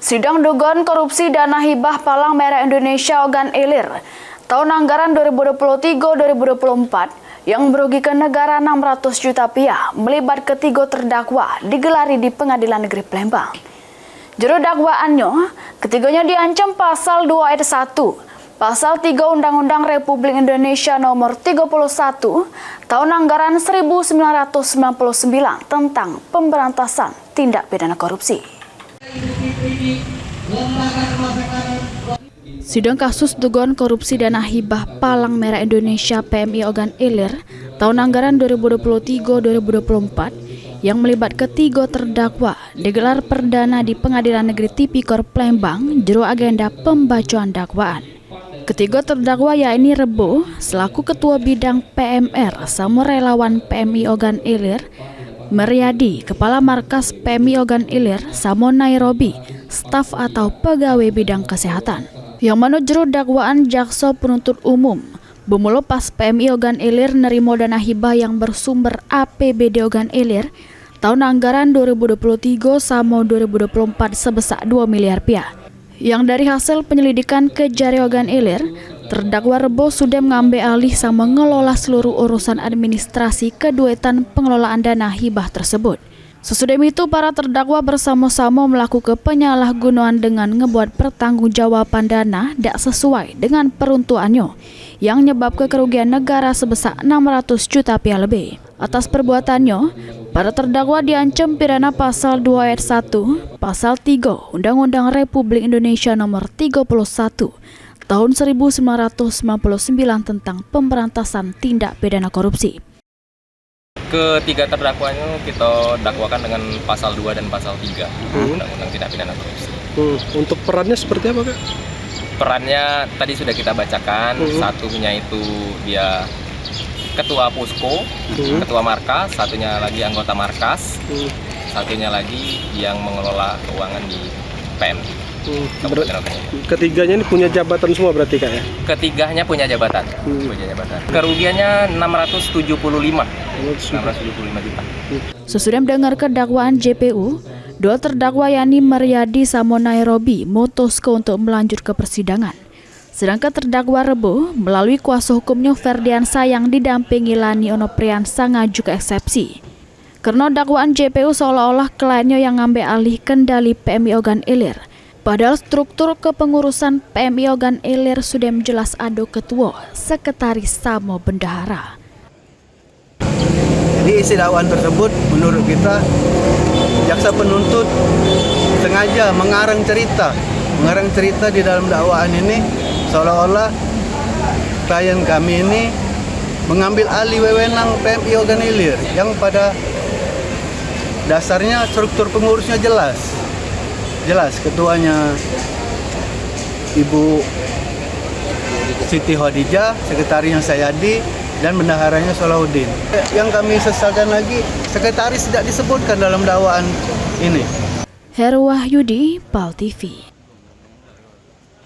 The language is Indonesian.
Sidang dugaan korupsi dana hibah Palang Merah Indonesia Ogan Ilir tahun anggaran 2023-2024 yang merugikan negara 600 juta rupiah melibat ketiga terdakwa digelari di Pengadilan Negeri Palembang. Juru dakwaannya, ketiganya diancam pasal 2 ayat 1, pasal 3 Undang-Undang Republik Indonesia nomor 31 tahun anggaran 1999 tentang pemberantasan tindak pidana korupsi. Sidang kasus dugaan korupsi dana hibah Palang Merah Indonesia PMI Ogan Ilir tahun anggaran 2023-2024 yang melibat ketiga terdakwa digelar perdana di Pengadilan Negeri Tipikor Palembang juru agenda pembacaan dakwaan. Ketiga terdakwa yakni Rebo selaku Ketua Bidang PMR sama relawan PMI Ogan Ilir, Meriadi Kepala Markas PMI Ogan Ilir sama Nairobi staf atau pegawai bidang kesehatan. Yang menurut juru dakwaan jaksa penuntut umum, bermula pas PMI Ogan Ilir nerima dana hibah yang bersumber APBD Ogan Ilir tahun anggaran 2023 sama 2024 sebesar 2 miliar rupiah. Yang dari hasil penyelidikan Kejari Ogan Ilir, terdakwa Rebo sudah mengambil alih sama mengelola seluruh urusan administrasi keduetan pengelolaan dana hibah tersebut. Sesudah itu, para terdakwa bersama-sama melakukan penyalahgunaan dengan ngebuat pertanggungjawaban dana tidak sesuai dengan peruntukannya yang menyebabkan kerugian negara sebesar 600 juta rupiah lebih. Atas perbuatannya, para terdakwa diancam pidana pasal 2 ayat 1, pasal 3 Undang-Undang Republik Indonesia nomor 31 tahun 1999 tentang pemberantasan tindak pidana korupsi. Ketiga terdakwanya kita dakwakan dengan pasal 2 dan pasal 3 Undang-Undang Tindak Pidana Korupsi. Untuk perannya seperti apa, Kak? Perannya tadi sudah kita bacakan. Satunya itu dia ketua Posko, ketua markas, satunya lagi anggota markas, satunya lagi yang mengelola keuangan di PM. Ketiganya ini punya jabatan semua berarti, Kak, ya? Ketiganya punya jabatan. Kerugiannya 675 juta. Sesudah mendengarkan dakwaan JPU, dua terdakwa yakni Meriadi sama Nairobi memutuskan untuk melanjut ke persidangan. Sedangkan terdakwa Rebo melalui kuasa hukumnya Ferdiansa yang didampingi Lani Onopriansa ngaju ke eksepsi. Karena dakwaan JPU seolah-olah kliennya yang ngambil alih kendali PMI Ogan Ilir. Padahal struktur kepengurusan PMI Ogan Ilir sudah menjelas ada ketua, sekretaris sama bendahara. Jadi isi dakwaan tersebut menurut kita jaksa penuntut sengaja mengarang cerita di dalam dakwaan ini seolah-olah klien kami ini mengambil alih wewenang PMI Ogan Ilir yang pada dasarnya struktur pengurusnya jelas ketuanya Ibu Siti Khadijah, sekretarisnya Sayadi, dan bendaharanya Salahuddin. Yang kami sesalkan lagi, sekretaris tidak disebutkan dalam dakwaan ini. Heru Wahyudi, PAL TV.